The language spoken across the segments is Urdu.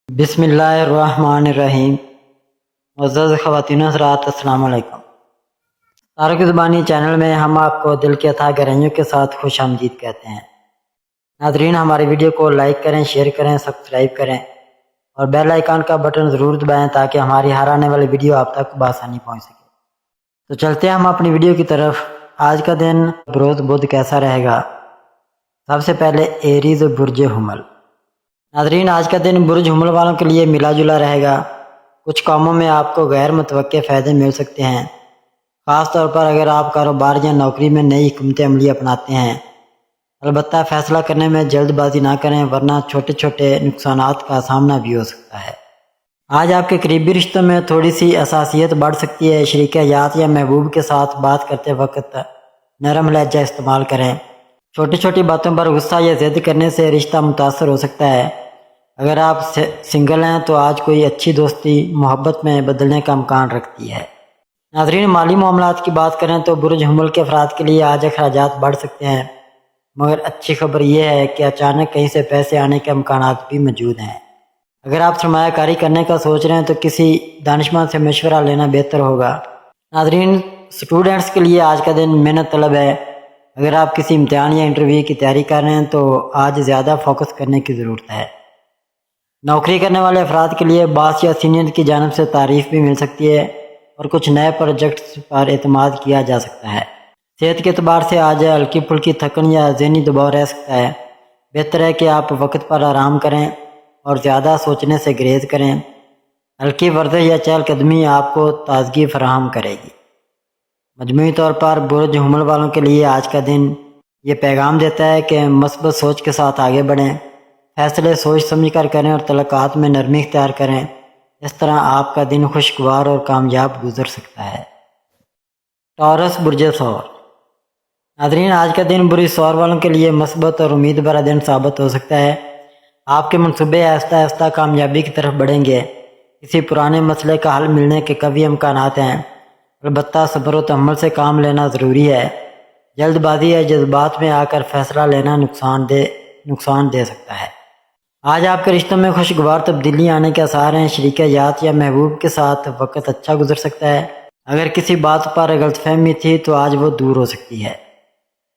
بسم اللہ الرحمن الرحیم۔ معزز خواتین و حضرات، السلام علیکم۔ طارق زبانی چینل میں ہم آپ کو دل کی اتھاہ گہرائیوں کے ساتھ خوش آمدید کہتے ہیں۔ ناظرین، ہماری ویڈیو کو لائک کریں، شیئر کریں، سبسکرائب کریں اور بیل آئیکن کا بٹن ضرور دبائیں تاکہ ہماری ہر آنے والی ویڈیو آپ تک بآسانی پہنچ سکے۔ تو چلتے ہیں ہم اپنی ویڈیو کی طرف۔ آج کا دن بروز بدھ کیسا رہے گا؟ سب سے پہلے ایریز برج حمل۔ ناظرین، آج کا دن برج حمل والوں کے لیے ملا جلا رہے گا۔ کچھ کاموں میں آپ کو غیر متوقع فائدے مل سکتے ہیں، خاص طور پر اگر آپ کاروبار یا نوکری میں نئی حکمت عملی اپناتے ہیں۔ البتہ فیصلہ کرنے میں جلد بازی نہ کریں ورنہ چھوٹے چھوٹے نقصانات کا سامنا بھی ہو سکتا ہے۔ آج آپ کے قریبی رشتوں میں تھوڑی سی حساسیت بڑھ سکتی ہے۔ شریک حیات یا محبوب کے ساتھ بات کرتے وقت نرم لہجہ استعمال کریں۔ چھوٹی چھوٹی باتوں پر غصہ یا ضد کرنے سے رشتہ متاثر ہو سکتا ہے۔ اگر آپ سنگل ہیں تو آج کوئی اچھی دوستی محبت میں بدلنے کا امکان رکھتی ہے۔ ناظرین، مالی معاملات کی بات کریں تو برج حمل کے افراد کے لیے آج اخراجات بڑھ سکتے ہیں، مگر اچھی خبر یہ ہے کہ اچانک کہیں سے پیسے آنے کے امکانات بھی موجود ہیں۔ اگر آپ سرمایہ کاری کرنے کا سوچ رہے ہیں تو کسی دانشمند سے مشورہ لینا بہتر ہوگا۔ ناظرین، اسٹوڈنٹس کے لیے آج کا دن محنت طلب ہے۔ اگر آپ کسی امتحان یا انٹرویو کی تیاری کر رہے ہیں تو آج زیادہ فوکس کرنے کی ضرورت ہے۔ نوکری کرنے والے افراد کے لیے باس یا سینئر کی جانب سے تعریف بھی مل سکتی ہے اور کچھ نئے پروجیکٹس پر اعتماد کیا جا سکتا ہے۔ صحت کے اعتبار سے آج ہلکی پھلکی تھکن یا ذہنی دباؤ رہ سکتا ہے۔ بہتر ہے کہ آپ وقت پر آرام کریں اور زیادہ سوچنے سے گریز کریں۔ ہلکی ورزش یا چہل قدمی آپ کو تازگی فراہم کرے گی۔ مجموعی طور پر برج حمل والوں کے لیے آج کا دن یہ پیغام دیتا ہے کہ مثبت سوچ کے ساتھ آگے بڑھیں، فیصلے سوچ سمجھ کر کریں اور تعلقات میں نرمی اختیار کریں۔ اس طرح آپ کا دن خوشگوار اور کامیاب گزر سکتا ہے۔ ٹورس برج ثور۔ ناظرین، آج کا دن برج ثور والوں کے لیے مثبت اور امید بھرا دن ثابت ہو سکتا ہے۔ آپ کے منصوبے آہستہ آہستہ کامیابی کی طرف بڑھیں گے۔ کسی پرانے مسئلے کا حل ملنے کے قوی امکانات ہیں، البتہ صبر و تحمل سے کام لینا ضروری ہے۔ جلد بازی یا جذبات میں آ کر فیصلہ لینا نقصان دے سکتا ہے۔ آج آپ کے رشتوں میں خوشگوار تبدیلی آنے کے آثار ہیں۔ شریک حیات یا محبوب کے ساتھ وقت اچھا گزر سکتا ہے۔ اگر کسی بات پر غلط فہمی تھی تو آج وہ دور ہو سکتی ہے۔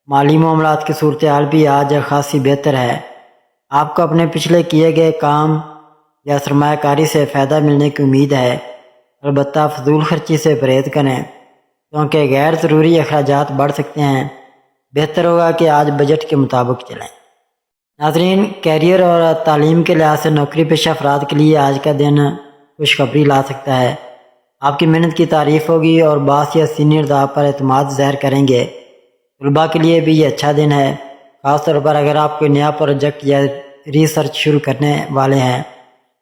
مالی معاملات کی صورتحال بھی آج خاصی بہتر ہے۔ آپ کو اپنے پچھلے کیے گئے کام یا سرمایہ کاری سے فائدہ ملنے کی امید ہے، البتہ فضول خرچی سے پرہیز کریں کیونکہ غیر ضروری اخراجات بڑھ سکتے ہیں۔ بہتر ہوگا کہ آج بجٹ کے مطابق چلیں۔ ناظرین، کیریئر اور تعلیم کے لحاظ سے نوکری پیشہ افراد کے لیے آج کا دن خوشخبری لا سکتا ہے۔ آپ کی محنت کی تعریف ہوگی اور باس یا سینئر آپ پر اعتماد ظاہر کریں گے۔ طلباء کے لیے بھی یہ اچھا دن ہے، خاص طور پر اگر آپ کوئی نیا پروجیکٹ یا ریسرچ شروع کرنے والے ہیں۔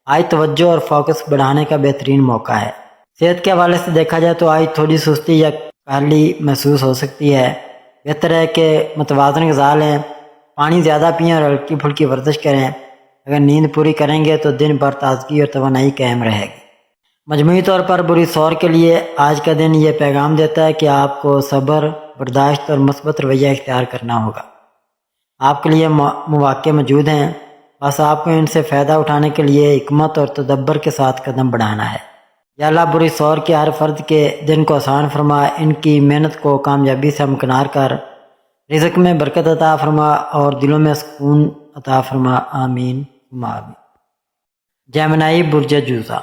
آج توجہ اور فوکس بڑھانے کا بہترین موقع ہے۔ صحت کے حوالے سے دیکھا جائے تو آج تھوڑی سستی یا کاہلی محسوس ہو سکتی ہے۔ بہتر ہے کہ متوازن غذا لیں، پانی زیادہ پئیں اور ہلکی پھلکی ورزش کریں۔ اگر نیند پوری کریں گے تو دن بھر تازگی اور توانائی قائم رہے گی۔ مجموعی طور پر برج ثور کے لیے آج کا دن یہ پیغام دیتا ہے کہ آپ کو صبر، برداشت اور مثبت رویہ اختیار کرنا ہوگا۔ آپ کے لیے مواقع موجود ہیں، بس آپ کو ان سے فائدہ اٹھانے کے لیے حکمت اور تدبر کے ساتھ قدم بڑھانا ہے۔ یا اللہ برج ثور کے ہر فرد کے دن کو آسان فرما، ان کی محنت کو کامیابی سے ہمکنار کر، رزق میں برکت عطا فرما اور دلوں میں سکون عطا فرما۔ آمین ثم آمین۔ جیمنائی برج جوزا۔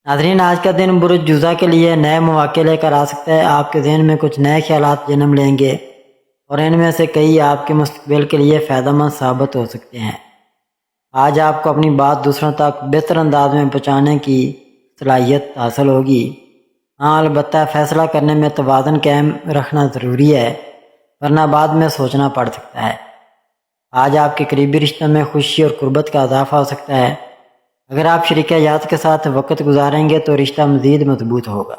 ناظرین، آج کا دن برج جوزا کے لیے نئے مواقع لے کر آ سکتا ہے۔ آپ کے ذہن میں کچھ نئے خیالات جنم لیں گے اور ان میں سے کئی آپ کے مستقبل کے لیے فائدہ مند ثابت ہو سکتے ہیں۔ آج آپ کو اپنی بات دوسروں تک بہتر انداز میں پہنچانے کی صلاحیت حاصل ہوگی۔ ہاں، البتہ فیصلہ کرنے میں توازن قائم رکھنا ضروری ہے ورنہ بعد میں سوچنا پڑ سکتا ہے۔ آج آپ کے قریبی رشتوں میں خوشی اور قربت کا اضافہ ہو سکتا ہے۔ اگر آپ شریک حیات کے ساتھ وقت گزاریں گے تو رشتہ مزید مضبوط ہوگا۔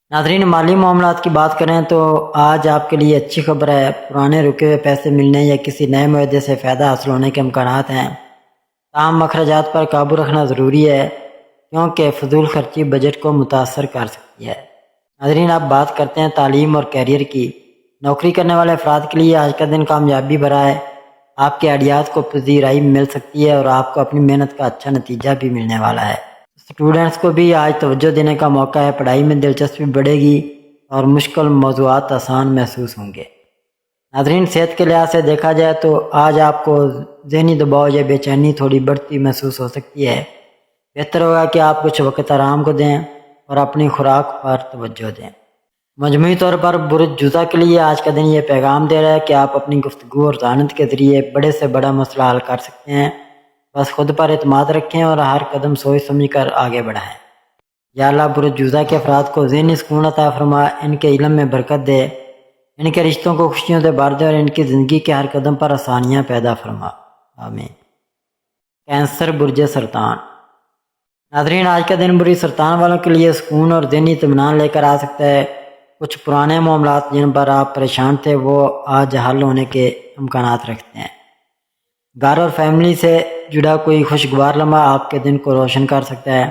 ناظرین، مالی معاملات کی بات کریں تو آج آپ کے لیے اچھی خبر ہے۔ پرانے رکے ہوئے پیسے ملنے یا کسی نئے معاہدے سے فائدہ حاصل ہونے کے امکانات ہیں۔ تاہم اخراجات پر قابو رکھنا ضروری ہے کیونکہ فضول خرچی بجٹ کو متاثر کر سکتی ہے۔ ناظرین، اب بات کرتے ہیں تعلیم اور کیریئر کی۔ نوکری کرنے والے افراد کے لیے آج کا دن کامیابی بھرا ہے۔ آپ کے آئیڈیاز کو پذیرائی مل سکتی ہے اور آپ کو اپنی محنت کا اچھا نتیجہ بھی ملنے والا ہے۔ اسٹوڈنٹس کو بھی آج توجہ دینے کا موقع ہے، پڑھائی میں دلچسپی بڑھے گی اور مشکل موضوعات آسان محسوس ہوں گے۔ ناظرین، صحت کے لحاظ سے دیکھا جائے تو آج آپ کو ذہنی دباؤ یا بے چینی تھوڑی بڑھتی محسوس ہو سکتی ہے۔ بہتر ہوگا کہ آپ کچھ وقت آرام کو دیں اور اپنی خوراک پر توجہ دیں۔ مجموعی طور پر برج جوزہ کے لیے آج کا دن یہ پیغام دے رہا ہے کہ آپ اپنی گفتگو اور ذہانت کے ذریعے بڑے سے بڑا مسئلہ حل کر سکتے ہیں۔ بس خود پر اعتماد رکھیں اور ہر قدم سوچ سمجھ کر آگے بڑھائیں۔ یا اللہ برج جوزہ کے افراد کو ذہنی سکون عطا فرما، ان کے علم میں برکت دے، ان کے رشتوں کو خوشیوں سے بھر دے اور ان کی زندگی کے ہر قدم پر آسانیاں پیدا فرما، آمین۔ کینسر برج سرطان۔ ناظرین، آج کا دن برج سرطان والوں کے لیے سکون اور ذہنی اطمینان لے کر آ سکتا ہے۔ کچھ پرانے معاملات جن پر آپ پریشان تھے وہ آج حل ہونے کے امکانات رکھتے ہیں۔ گھر اور فیملی سے جڑا کوئی خوشگوار لمحہ آپ کے دن کو روشن کر سکتا ہے۔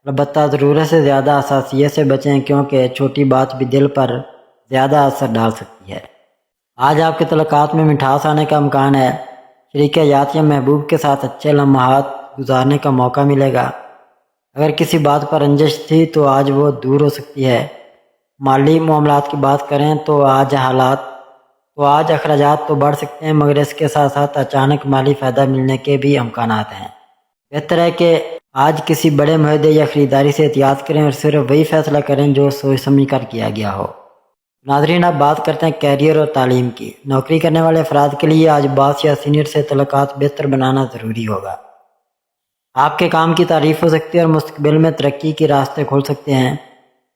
البتہ ضرورت سے زیادہ حساسیت سے بچیں کیونکہ چھوٹی بات بھی دل پر زیادہ اثر ڈال سکتی ہے۔ آج آپ کے تعلقات میں مٹھاس آنے کا امکان ہے۔ شریک حیات یا محبوب کے ساتھ اچھے لمحات گزارنے کا موقع ملے گا۔ اگر کسی بات پر رنجش تھی تو آج وہ دور ہو سکتی ہے۔ مالی معاملات کی بات کریں تو آج اخراجات تو بڑھ سکتے ہیں، مگر اس کے ساتھ ساتھ اچانک مالی فائدہ ملنے کے بھی امکانات ہیں۔ بہتر ہے کہ آج کسی بڑے معاہدے یا خریداری سے احتیاط کریں اور صرف وہی فیصلہ کریں جو سوچ سمجھ کر کیا گیا ہو۔ ناظرین، اب بات کرتے ہیں کیریئر اور تعلیم کی۔ نوکری کرنے والے افراد کے لیے آج باس یا سینئر سے تعلقات بہتر بنانا ضروری ہوگا۔ آپ کے کام کی تعریف ہو سکتی ہے اور مستقبل میں ترقی کے راستے کھول سکتے ہیں۔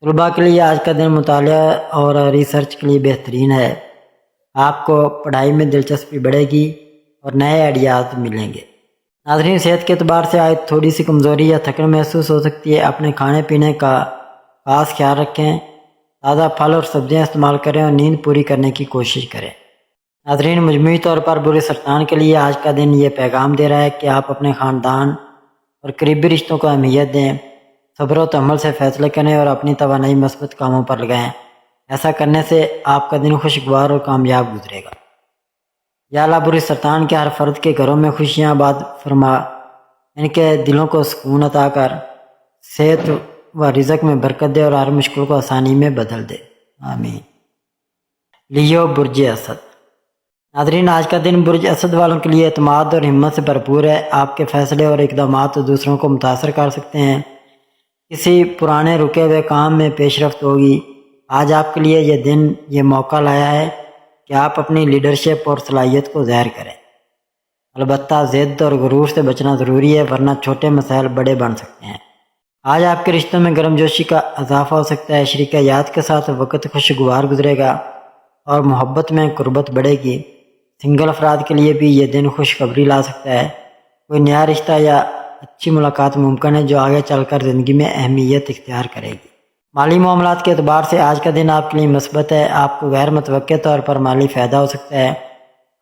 طلباء کے لیے آج کا دن مطالعہ اور ریسرچ کے لیے بہترین ہے۔ آپ کو پڑھائی میں دلچسپی بڑھے گی اور نئے آئیڈیاز ملیں گے۔ ناظرین، صحت کے اعتبار سے آج تھوڑی سی کمزوری یا تھکن محسوس ہو سکتی ہے۔ اپنے کھانے پینے کا خاص خیال رکھیں، تازہ پھل اور سبزیاں استعمال کریں اور نیند پوری کرنے کی کوشش کریں۔ ناظرین، مجموعی طور پر برج سرطان کے لیے آج کا دن یہ پیغام دے رہا ہے کہ آپ اپنے خاندان اور قریبی رشتوں کو اہمیت دیں، صبر و تحمل سے فیصلے کریں اور اپنی توانائی مثبت کاموں پر لگائیں۔ ایسا کرنے سے آپ کا دن خوشگوار اور کامیاب گزرے گا۔ یا اللہ برج سرطان کے ہر فرد کے گھروں میں خوشیاں آباد فرما، ان کے دلوں کو سکون عطا کر، صحت و رزق میں برکت دے اور ہر مشکل کو آسانی میں بدل دے، آمین۔ لیو برج اسد۔ ناظرین، آج کا دن برج اسد والوں کے لیے اعتماد اور ہمت سے بھرپور ہے۔ آپ کے فیصلے اور اقدامات دوسروں کو متاثر کر سکتے ہیں۔ کسی پرانے رکے ہوئے کام میں پیش رفت ہوگی۔ آج آپ کے لیے یہ دن یہ موقع لایا ہے کہ آپ اپنی لیڈرشپ اور صلاحیت کو ظاہر کریں۔ البتہ ضد اور غرور سے بچنا ضروری ہے، ورنہ چھوٹے مسائل بڑے بن سکتے ہیں۔ آج آپ کے رشتوں میں گرم جوشی کا اضافہ ہو سکتا ہے۔ شریک حیات کے ساتھ وقت خوشگوار گزرے گا اور محبت میں قربت بڑھے گی۔ سنگل افراد کے لیے بھی یہ دن خوشخبری لا سکتا ہے۔ کوئی نیا رشتہ یا اچھی ملاقات ممکن ہے جو آگے چل کر زندگی میں اہمیت اختیار کرے گی۔ مالی معاملات کے اعتبار سے آج کا دن آپ کے لیے مثبت ہے۔ آپ کو غیر متوقع طور پر مالی فائدہ ہو سکتا ہے،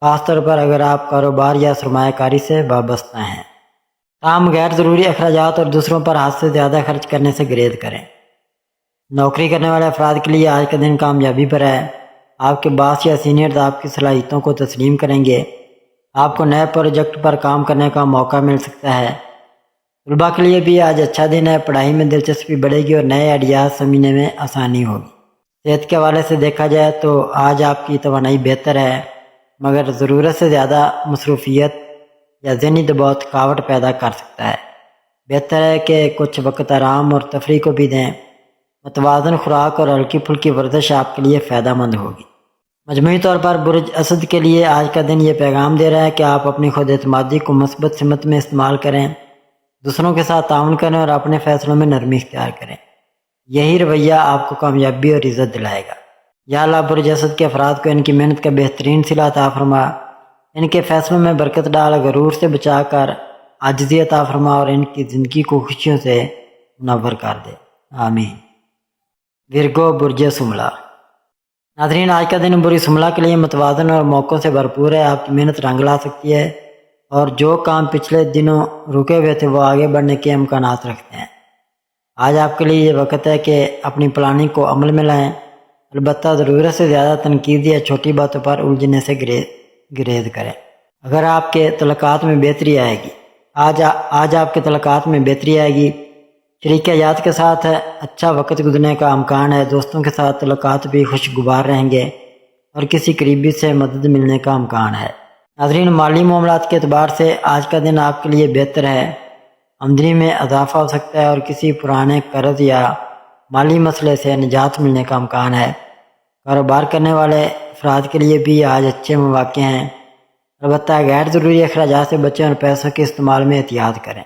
خاص طور پر اگر آپ کاروبار یا سرمایہ کاری سے وابستہ ہیں۔ تاہم غیر ضروری اخراجات اور دوسروں پر حد سے زیادہ خرچ کرنے سے گریز کریں۔ نوکری کرنے والے افراد کے لیے آج کا دن کامیابی پر ہے۔ آپ کے باس یا سینئرز آپ کی صلاحیتوں کو تسلیم کریں گے۔ آپ کو نئے پروجیکٹ پر کام کرنے کا موقع مل سکتا ہے۔ طلباء کے لیے بھی آج اچھا دن ہے، پڑھائی میں دلچسپی بڑھے گی اور نئے آئیڈیاز سمجھنے میں آسانی ہوگی۔ صحت کے حوالے سے دیکھا جائے تو آج آپ کی توانائی بہتر ہے، مگر ضرورت سے زیادہ مصروفیت یا ذہنی دباؤ تھکاوٹ پیدا کر سکتا ہے۔ بہتر ہے کہ کچھ وقت آرام اور تفریح کو بھی دیں۔ متوازن خوراک اور ہلکی پھلکی ورزش آپ کے لیے فائدہ مند ہوگی۔ مجموعی طور پر برج اسد کے لیے آج کا دن یہ پیغام دے رہا ہے کہ آپ اپنی خود اعتمادی کو مثبت سمت میں استعمال کریں، دوسروں کے ساتھ تعاون کریں اور اپنے فیصلوں میں نرمی اختیار کریں۔ یہی رویہ آپ کو کامیابی اور عزت دلائے گا۔ یا اللہ برج اسد کے افراد کو ان کی محنت کا بہترین صلہ عطا فرما، ان کے فیصلوں میں برکت ڈال، غرور سے بچا کر عاجزی عطا فرما اور ان کی زندگی کو خوشیوں سے منور کر دے، آمین۔ ورگو برج سملہ۔ ناظرین، آج کا دن برج سملہ کے لیے متوازن اور موقعوں سے بھرپور ہے۔ آپ کی محنت رنگ لا سکتی ہے اور جو کام پچھلے دنوں رکے ہوئے تھے وہ آگے بڑھنے کے امکانات رکھتے ہیں۔ آج آپ کے لیے یہ وقت ہے کہ اپنی پلاننگ کو عمل میں لائیں، البتہ ضرورت سے زیادہ تنقید یا چھوٹی باتوں پر الجھنے سے گریز کریں۔ اگر آپ کے تعلقات میں بہتری آئے گی، آج آپ کے تعلقات میں بہتری آئے گی، شریک حیات کے ساتھ اچھا وقت گزرنے کا امکان ہے، دوستوں کے ساتھ تعلقات بھی خوشگوار رہیں گے اور کسی قریبی سے مدد ملنے کا امکان ہے۔ ناظرین، مالی معاملات کے اعتبار سے آج کا دن آپ کے لیے بہتر ہے، آمدنی میں اضافہ ہو سکتا ہے اور کسی پرانے قرض یا مالی مسئلے سے نجات ملنے کا امکان ہے۔ کاروبار کرنے والے افراد کے لیے بھی آج اچھے مواقع ہیں، البتہ غیر ضروری اخراجات سے بچیں اور پیسوں کے استعمال میں احتیاط کریں۔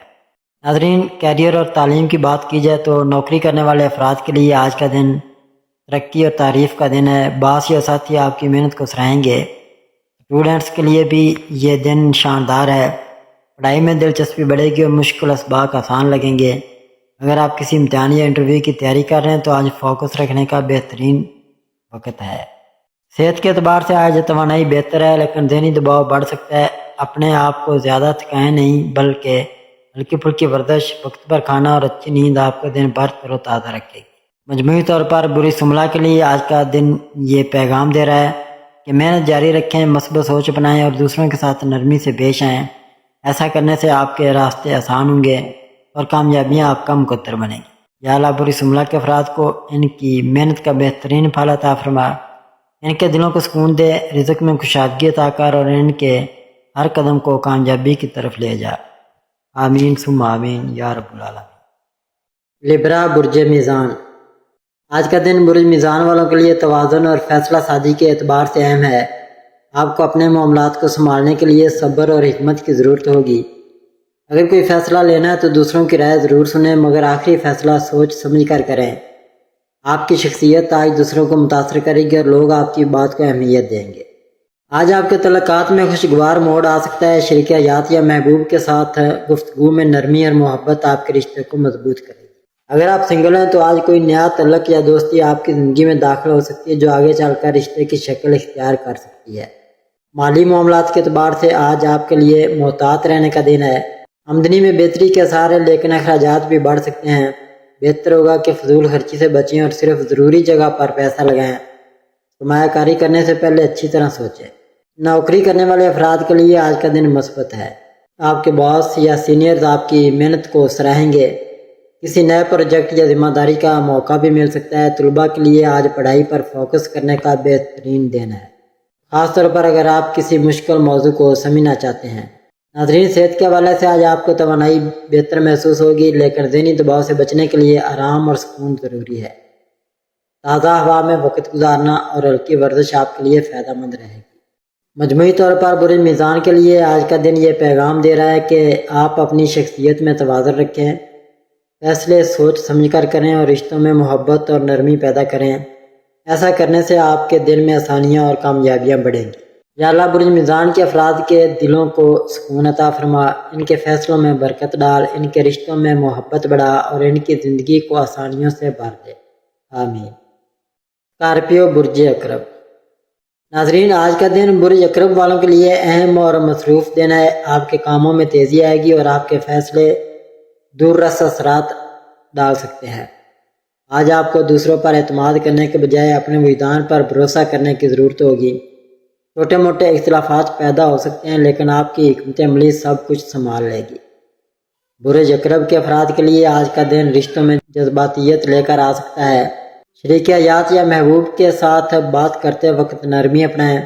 ناظرین، کیریئر اور تعلیم کی بات کی جائے تو نوکری کرنے والے افراد کے لیے آج کا دن ترقی اور تعریف کا دن ہے، باس یا ساتھی آپ کی محنت کو سراہیں گے۔ اسٹوڈنٹس کے لیے بھی یہ دن شاندار ہے، پڑھائی میں دلچسپی بڑھے گی اور مشکل اسباق آسان لگیں گے۔ اگر آپ کسی امتحان یا انٹرویو کی تیاری کر رہے ہیں تو آج فوکس رکھنے کا بہترین وقت ہے۔ صحت کے اعتبار سے آج توانائی بہتر ہے، لیکن ذہنی دباؤ بڑھ سکتا ہے۔ اپنے آپ کو زیادہ تھکائیں نہیں، بلکہ ہلکی پھلکی ورزش، وقت پر کھانا اور اچھی نیند آپ کو دن بھر تر و تازہ رکھے گی۔ مجموعی طور پر بری سملہ کے لیے آج کا دن یہ پیغام دے رہا ہے کہ محنت جاری رکھیں، مثبت سوچ اپنائیں اور دوسروں کے ساتھ نرمی سے پیش آئیں۔ ایسا کرنے سے آپ کے راستے آسان ہوں گے اور کامیابیاں آپ کا مقدر بنیں گی۔ یا اللہ بری سملہ کے افراد کو ان کی محنت کا بہترین پھل عطا فرما، ان کے دلوں کو سکون دے، رزق میں کشادگی عطا کر اور ان کے ہر قدم کو کامیابی کی طرف لے جا۔ آمین ثم آمین یا رب العالمین۔ لبرا برج میزان، آج کا دن برج میزان والوں کے لیے توازن اور فیصلہ سازی کے اعتبار سے اہم ہے۔ آپ کو اپنے معاملات کو سنبھالنے کے لیے صبر اور حکمت کی ضرورت ہوگی۔ اگر کوئی فیصلہ لینا ہے تو دوسروں کی رائے ضرور سنیں، مگر آخری فیصلہ سوچ سمجھ کر کریں۔ آپ کی شخصیت آج دوسروں کو متاثر کرے گی اور لوگ آپ کی بات کو اہمیت دیں گے۔ آج آپ کے تعلقات میں خوشگوار موڑ آ سکتا ہے، شریک حیات یا محبوب کے ساتھ گفتگو میں نرمی اور محبت آپ کے رشتے کو مضبوط کرے گی۔ اگر آپ سنگل ہیں تو آج کوئی نیا تعلق یا دوستی آپ کی زندگی میں داخل ہو سکتی ہے جو آگے چل کر رشتے کی شکل اختیار کر سکتی ہے۔ مالی معاملات کے اعتبار سے آج آپ کے لیے محتاط رہنے کا دن ہے، آمدنی میں بہتری کے آثار ہیں لیکن اخراجات بھی بڑھ سکتے ہیں۔ بہتر ہوگا کہ فضول خرچی سے بچیں اور صرف ضروری جگہ پر پیسہ لگائیں۔ سرمایہ کاری کرنے سے پہلے اچھی طرح سوچیں۔ نوکری کرنے والے افراد کے لیے آج کا دن مثبت ہے، آپ کے باس یا سینئرز آپ کی محنت کو سراہیں گے۔ کسی نئے پروجیکٹ یا ذمہ داری کا موقع بھی مل سکتا ہے۔ طلباء کے لیے آج پڑھائی پر فوکس کرنے کا بہترین دن ہے، خاص طور پر اگر آپ کسی مشکل موضوع کو سمجھنا چاہتے ہیں۔ ناظرین، صحت کے حوالے سے آج آپ کو توانائی بہتر محسوس ہوگی، لیکن ذہنی دباؤ سے بچنے کے لیے آرام اور سکون ضروری ہے۔ تازہ ہوا میں وقت گزارنا اور ہلکی ورزش آپ کے لیے فائدہ مند رہے گی۔ مجموعی طور پر برج میزان کے لیے آج کا دن یہ پیغام دے رہا ہے کہ آپ اپنی شخصیت میں توازن رکھیں، فیصلے سوچ سمجھ کر کریں اور رشتوں میں محبت اور نرمی پیدا کریں۔ ایسا کرنے سے آپ کے دل میں آسانیاں اور کامیابیاں بڑھیں گی۔ یا اللہ بھرج میزان کے افراد کے دلوں کو سکون عطا فرما، ان کے فیصلوں میں برکت ڈال، ان کے رشتوں میں محبت بڑھا اور ان کی زندگی کو آسانیوں سے بھر دے، آمین۔ اسکارپیو برج اکرب، ناظرین آج کا دن برج اکرب والوں کے لیے اہم اور مصروف دن ہے۔ آپ کے کاموں میں تیزی آئے گی اور آپ کے فیصلے دور رس اثرات ڈال سکتے ہیں۔ آج آپ کو دوسروں پر اعتماد کرنے کے بجائے اپنے وجدان پر بھروسہ کرنے کی ضرورت ہوگی۔ چھوٹے موٹے اختلافات پیدا ہو سکتے ہیں لیکن آپ کی حکمت عملی سب کچھ سنبھال لے گی۔ برج اکرب کے افراد کے لیے آج کا دن رشتوں میں جذباتیت لے کر آ سکتا ہے۔ شریک حیات یا محبوب کے ساتھ بات کرتے وقت نرمی اپنائیں،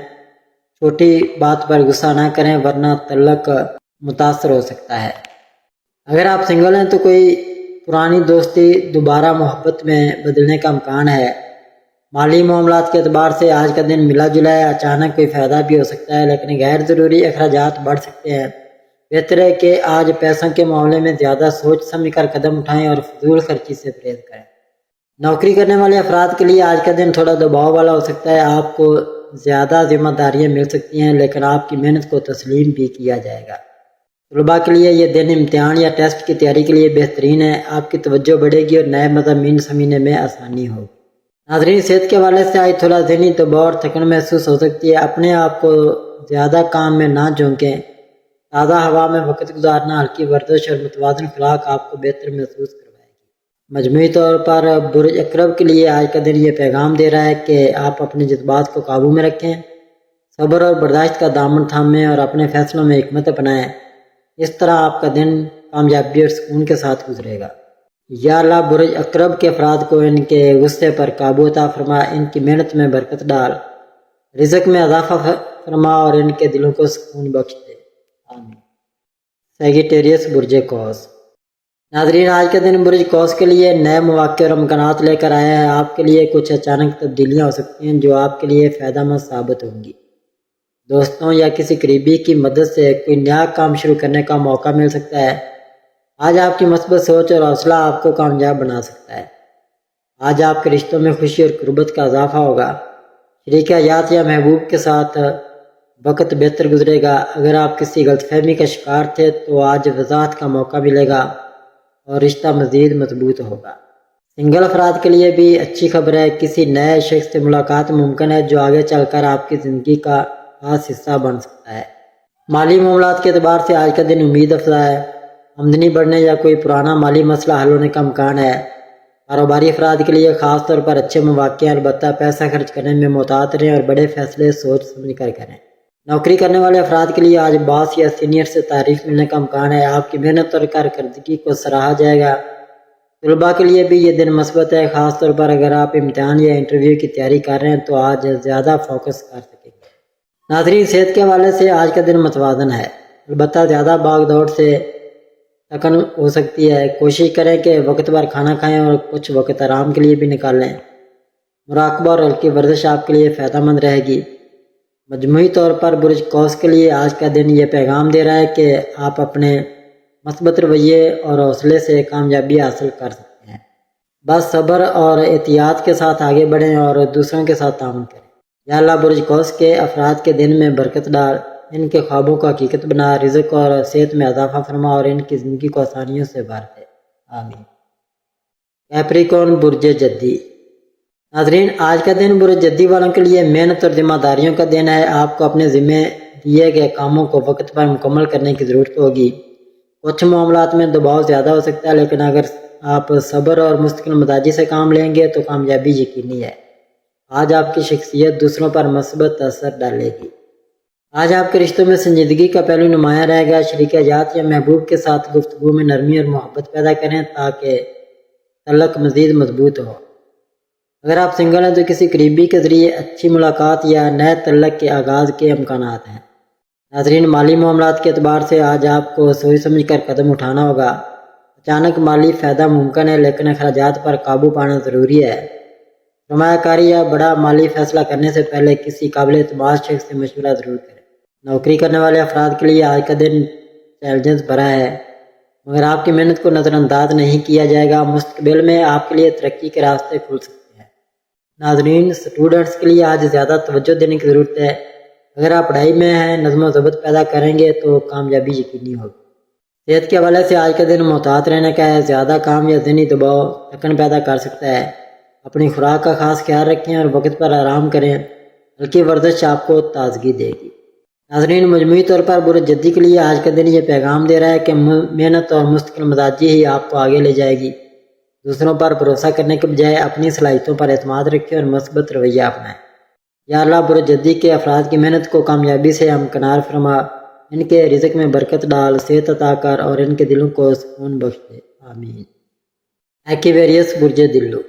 چھوٹی بات پر غصہ نہ کریں ورنہ تعلق متاثر ہو سکتا ہے۔ اگر آپ سنگل ہیں تو کوئی پرانی دوستی دوبارہ محبت میں بدلنے کا امکان ہے۔ مالی معاملات کے اعتبار سے آج کا دن ملا جلا ہے، اچانک کوئی فائدہ بھی ہو سکتا ہے لیکن غیر ضروری اخراجات بڑھ سکتے ہیں۔ بہتر ہے کہ آج پیسوں کے معاملے میں زیادہ سوچ سمجھ کر قدم اٹھائیں اور فضول خرچی سے پرہیز کریں۔ نوکری کرنے والے افراد کے لیے آج کا دن تھوڑا دباؤ والا ہو سکتا ہے، آپ کو زیادہ ذمہ داریاں مل سکتی ہیں لیکن آپ کی محنت کو تسلیم بھی کیا جائے گا۔ طلباء کے لیے یہ دن امتحان یا ٹیسٹ کی تیاری کے لیے بہترین ہے، آپ کی توجہ بڑھے گی اور نئے مضامین سمجھنے میں آسانی ہوگی۔ ناظرین صحت کے حوالے سے آج تھوڑا ذہنی دباؤ اور تھکن محسوس ہو سکتی ہے، اپنے آپ کو زیادہ کام میں نہ جھونکیں۔ تازہ ہوا میں وقت گزارنا، ہلکی ورزش اور متوازن خوراک آپ کو بہتر محسوس کروائے گی۔ مجموعی طور پر برج اکرب کے لیے آج کا دن یہ پیغام دے رہا ہے کہ آپ اپنے جذبات کو قابو میں رکھیں، صبر اور برداشت کا دامن تھامیں اور اپنے فیصلوں میں حکمت اپنائیں۔ اس طرح آپ کا دن کامیابی اور سکون کے ساتھ گزرے گا۔ یا اللہ برج اقرب کے افراد کو ان کے غصے پر قابو عطا فرما، ان کی محنت میں برکت ڈال، رزق میں اضافہ فرما اور ان کے دلوں کو سکون بخش دے، آمین۔ سیگیٹیریس برج قوس۔ ناظرین، آج کا دن برج قوس کے لیے نئے مواقع اور امکانات لے کر آیا ہے۔ آپ کے لیے کچھ اچانک تبدیلیاں ہو سکتی ہیں جو آپ کے لیے فائدہ مند ثابت ہوں گی۔ دوستوں یا کسی قریبی کی مدد سے کوئی نیا کام شروع کرنے کا موقع مل سکتا ہے۔ آج آپ کی مثبت سوچ اور حوصلہ آپ کو کامیاب بنا سکتا ہے۔ آج آپ کے رشتوں میں خوشی اور قربت کا اضافہ ہوگا۔ شریک حیات یا محبوب کے ساتھ وقت بہتر گزرے گا۔ اگر آپ کسی غلط فہمی کا شکار تھے تو آج وضاحت کا موقع ملے گا اور رشتہ مزید مضبوط ہوگا۔ سنگل افراد کے لیے بھی اچھی خبر ہے، کسی نئے شخص سے ملاقات ممکن ہے جو آگے چل کر آپ کی زندگی کا خاص حصہ بن سکتا ہے۔ مالی معاملات کے اعتبار سے آج کا دن امید افزا ہے۔ آمدنی بڑھنے یا کوئی پرانا مالی مسئلہ حل ہونے کا امکان ہے۔ کاروباری افراد کے لیے خاص طور پر اچھے مواقع ہیں، البتہ پیسہ خرچ کرنے میں محتاط رہیں اور بڑے فیصلے سوچ سمجھ کر کریں۔ نوکری کرنے والے افراد کے لیے آج باس یا سینئر سے تعریف ملنے کا امکان ہے۔ آپ کی محنت اور کارکردگی کو سراہا جائے گا۔ طلباء کے لیے بھی یہ دن مثبت ہے، خاص طور پر اگر آپ امتحان یا انٹرویو کی تیاری کر رہے ہیں تو آج زیادہ فوکس کر سکیں گے۔ ناظرین، صحت کے حوالے سے آج کا دن متوازن ہے، البتہ زیادہ بھاگ دوڑ سے تھکن ہو سکتی ہے۔ کوشش کریں کہ وقت پر کھانا کھائیں اور کچھ وقت آرام کے لیے بھی نکالیں۔ مراقبہ اور ہلکی ورزش آپ کے لیے فائدہ مند رہے گی۔ مجموعی طور پر برج قوس کے لیے آج کا دن یہ پیغام دے رہا ہے کہ آپ اپنے مثبت رویے اور حوصلے سے کامیابی حاصل کر سکتے ہیں۔ بس صبر اور احتیاط کے ساتھ آگے بڑھیں اور دوسروں کے ساتھ تعاون کریں۔ یا اللہ برج قوس کے افراد کے دن میں برکت ڈال، ان کے خوابوں کو حقیقت بنا، رزق اور صحت میں اضافہ فرما اور ان کی زندگی کو آسانیوں سے بھر دے، آمین۔ کیپریکون برج جدی۔ ناظرین، آج کا دن برج جدی والوں کے لیے محنت اور ذمہ داریوں کا دن ہے۔ آپ کو اپنے ذمہ دیے گئے کاموں کو وقت پر مکمل کرنے کی ضرورت ہوگی۔ کچھ معاملات میں دباؤ زیادہ ہو سکتا ہے، لیکن اگر آپ صبر اور مستقل مزاجی سے کام لیں گے تو کامیابی یقینی ہے۔ آج آپ کی شخصیت دوسروں پر مثبت اثر ڈالے گی۔ آج آپ کے رشتوں میں سنجیدگی کا پہلو نمایاں رہے گا۔ شریک حیات یا محبوب کے ساتھ گفتگو میں نرمی اور محبت پیدا کریں تاکہ تعلق مزید مضبوط ہو۔ اگر آپ سنگل ہیں تو کسی قریبی کے ذریعے اچھی ملاقات یا نئے تعلق کے آغاز کے امکانات ہیں۔ ناظرین، مالی معاملات کے اعتبار سے آج آپ کو سوچ سمجھ کر قدم اٹھانا ہوگا۔ اچانک مالی فائدہ ممکن ہے، لیکن اخراجات پر قابو پانا ضروری ہے۔ سرمایہ کاری یا بڑا مالی فیصلہ کرنے سے پہلے کسی قابل اعتماد شخص سے مشورہ ضرور کریں۔ نوکری کرنے والے افراد کے لیے آج کا دن چیلنجز بھرا ہے، مگر آپ کی محنت کو نظر انداز نہیں کیا جائے گا۔ مستقبل میں آپ کے لیے ترقی کے راستے کھل سکتے ہیں۔ ناظرین، اسٹوڈنٹس کے لیے آج زیادہ توجہ دینے کی ضرورت ہے۔ اگر آپ پڑھائی میں ہیں، نظم و ضبط پیدا کریں گے تو کامیابی یقینی ہوگی۔ صحت کے حوالے سے آج کا دن محتاط رہنے کا ہے، زیادہ کام یا ذہنی دباؤ تھکن پیدا کر سکتا ہے۔ اپنی خوراک کا خاص خیال رکھیں اور وقت پر آرام کریں، ہلکی ورزش آپ کو تازگی دے گی۔ ناظرین، مجموعی طور پر برج جدی کے لیے آج کا دن یہ پیغام دے رہا ہے کہ محنت اور مستقل مزاجی ہی آپ کو آگے لے جائے گی۔ دوسروں پر بھروسہ کرنے کے بجائے اپنی صلاحیتوں پر اعتماد رکھیں اور مثبت رویہ اپنائیں۔ یا اللہ برج جدی کے افراد کی محنت کو کامیابی سے ہمکنار فرما، ان کے رزق میں برکت ڈال، صحت عطا کر اور ان کے دلوں کو سکون بخش دے، آمین۔ ایکویریس برج دلو۔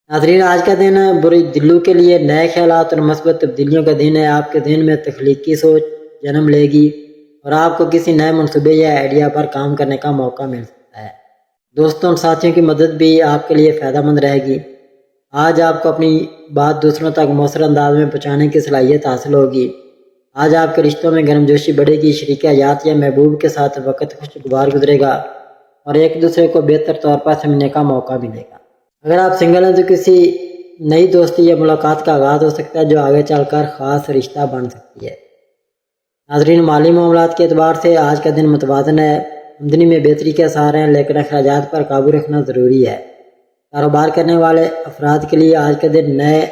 ناظرین، آج کا دن برج دلو کے لیے نئے خیالات اور مثبت تبدیلیوں کا دن ہے۔ آپ کے ذہن میں تخلیقی سوچ جنم لے گی اور آپ کو کسی نئے منصوبے یا آئیڈیا پر کام کرنے کا موقع مل سکتا ہے۔ دوستوں اور ساتھیوں کی مدد بھی آپ کے لیے فائدہ مند رہے گی۔ آج آپ کو اپنی بات دوسروں تک مؤثر انداز میں پہنچانے کی صلاحیت حاصل ہوگی۔ آج آپ کے رشتوں میں گرم جوشی بڑھے گی۔ شریک حیات یا محبوب کے ساتھ وقت خوشگوار گزرے گا اور ایک دوسرے کو بہتر طور پر سمجھنے کا موقع ملے گا۔ اگر آپ سنگل ہیں تو کسی نئی دوستی یا ملاقات کا آغاز ہو سکتا ہے جو آگے چل کر خاص رشتہ بن سکتی ہے۔ ناظرین، مالی معاملات کے اعتبار سے آج کا دن متوازن ہے۔ آمدنی میں بہتری کے آثار ہیں، لیکن اخراجات پر قابو رکھنا ضروری ہے۔ کاروبار کرنے والے افراد کے لیے آج کا دن نئے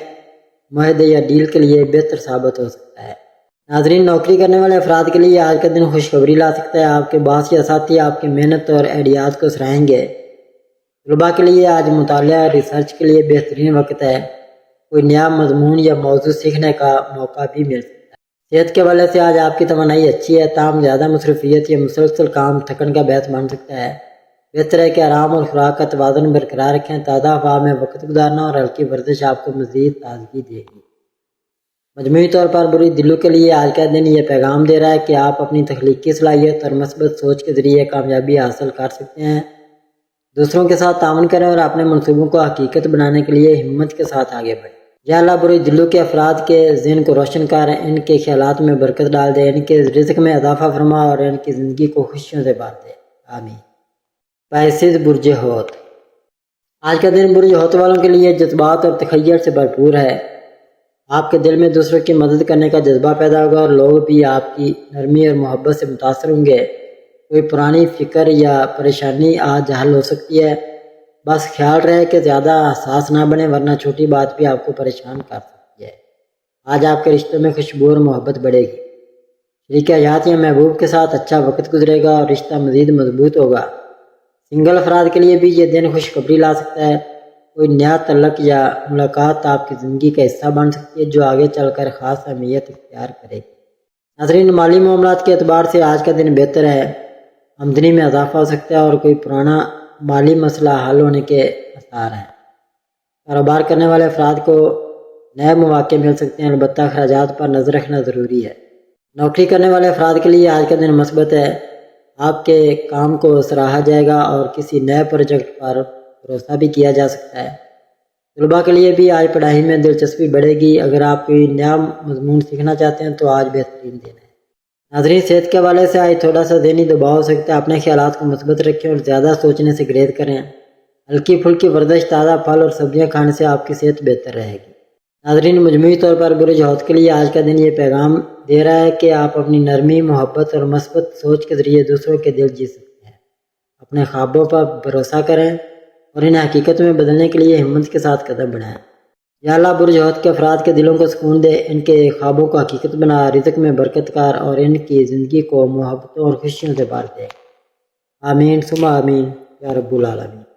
معاہدے یا ڈیل کے لیے بہتر ثابت ہو سکتا ہے۔ ناظرین، نوکری کرنے والے افراد کے لیے آج کا دن خوشخبری لا سکتا ہے۔ آپ کے باس یا ساتھی آپ کی محنت اور آئیڈیاز کو سراہیں گے۔ طلباء کے لیے آج مطالعہ اور ریسرچ کے لیے بہترین وقت ہے۔ کوئی نیا مضمون یا موضوع سیکھنے کا موقع بھی مل سکتا ہے۔ صحت کے حوالے سے آج آپ کی توانائی اچھی ہے، تاہم زیادہ مصروفیت یا مسلسل کام تھکن کا باعث بن سکتا ہے۔ بہتر ہے کہ آرام اور خوراک کا توازن برقرار رکھیں۔ تازہ ہوا میں وقت گزارنا اور ہلکی ورزش آپ کو مزید تازگی دے گی۔ مجموعی طور پر بری دلوں کے لیے آج کا دن یہ پیغام دے رہا ہے کہ آپ اپنی تخلیقی صلاحیت اور مثبت سوچ کے ذریعے کامیابی حاصل کر سکتے ہیں۔ دوسروں کے ساتھ تعاون کریں اور اپنے منصوبوں کو حقیقت بنانے کے لیے ہمت کے ساتھ آگے بڑھیں۔ یا اللہ بری دلوں کے افراد کے ذہن کو روشن کر، ان کے خیالات میں برکت ڈال دے، ان کے رزق میں اضافہ فرما اور ان کی زندگی کو خوشیوں سے بھر دے، آمین۔ پیسز برج ہوت، آج کا دن برج ہوت والوں کے لیے جذبات اور تخیل سے بھرپور ہے۔ آپ کے دل میں دوسروں کی مدد کرنے کا جذبہ پیدا ہوگا اور لوگ بھی آپ کی نرمی اور محبت سے متاثر ہوں گے۔ کوئی پرانی فکر یا پریشانی آج حل ہو سکتی ہے، بس خیال رہے کہ زیادہ حساس نہ بنے ورنہ چھوٹی بات بھی آپ کو پریشان کر سکتی ہے۔ آج آپ کے رشتوں میں خوشبو اور محبت بڑھے گی۔ شریک حیات یا محبوب کے ساتھ اچھا وقت گزرے گا اور رشتہ مزید مضبوط ہوگا۔ سنگل افراد کے لیے بھی یہ دن خوشخبری لا سکتا ہے۔ کوئی نیا تعلق یا ملاقات آپ کی زندگی کا حصہ بن سکتی ہے جو آگے چل کر خاص اہمیت اختیار کرے گی۔ ناظرین، مالی معاملات کے اعتبار سے آج کا دن بہتر ہے۔ آمدنی میں اضافہ ہو سکتا ہے اور کوئی پرانا مالی مسئلہ حل ہونے کے آثار ہیں۔ کاروبار کرنے والے افراد کو نئے مواقع مل سکتے ہیں، البتہ اخراجات پر نظر رکھنا ضروری ہے۔ نوکری کرنے والے افراد کے لیے آج کا دن مثبت ہے۔ آپ کے کام کو سراہا جائے گا اور کسی نئے پروجیکٹ پر بھروسہ بھی کیا جا سکتا ہے۔ طلباء کے لیے بھی آج پڑھائی میں دلچسپی بڑھے گی۔ اگر آپ کوئی نیا مضمون سیکھنا چاہتے ہیں تو آج بہترین دن ہے۔ ناظرین، صحت کے حوالے سے آج تھوڑا سا ذہنی دباؤ ہو سکتا ہے۔ اپنے خیالات کو مثبت رکھیں اور زیادہ سوچنے سے گریز کریں۔ ہلکی پھلکی ورزش، تازہ پھل اور سبزیاں کھانے سے آپ کی صحت بہتر رہے گی۔ ناظرین، مجموعی طور پر برج حوت کے لیے آج کا دن یہ پیغام دے رہا ہے کہ آپ اپنی نرمی، محبت اور مثبت سوچ کے ذریعے دوسروں کے دل جیت سکتے ہیں۔ اپنے خوابوں پر بھروسہ کریں اور انہیں حقیقت میں بدلنے کے لیے ہمت کے ساتھ قدم بڑھائیں۔ یا اللہ برج حوت کے افراد کے دلوں کو سکون دے، ان کے خوابوں کو حقیقت بنا، رزق میں برکت کار اور ان کی زندگی کو محبتوں اور خوشیوں سے بھر دے، آمین ثم آمین یا رب العالمین۔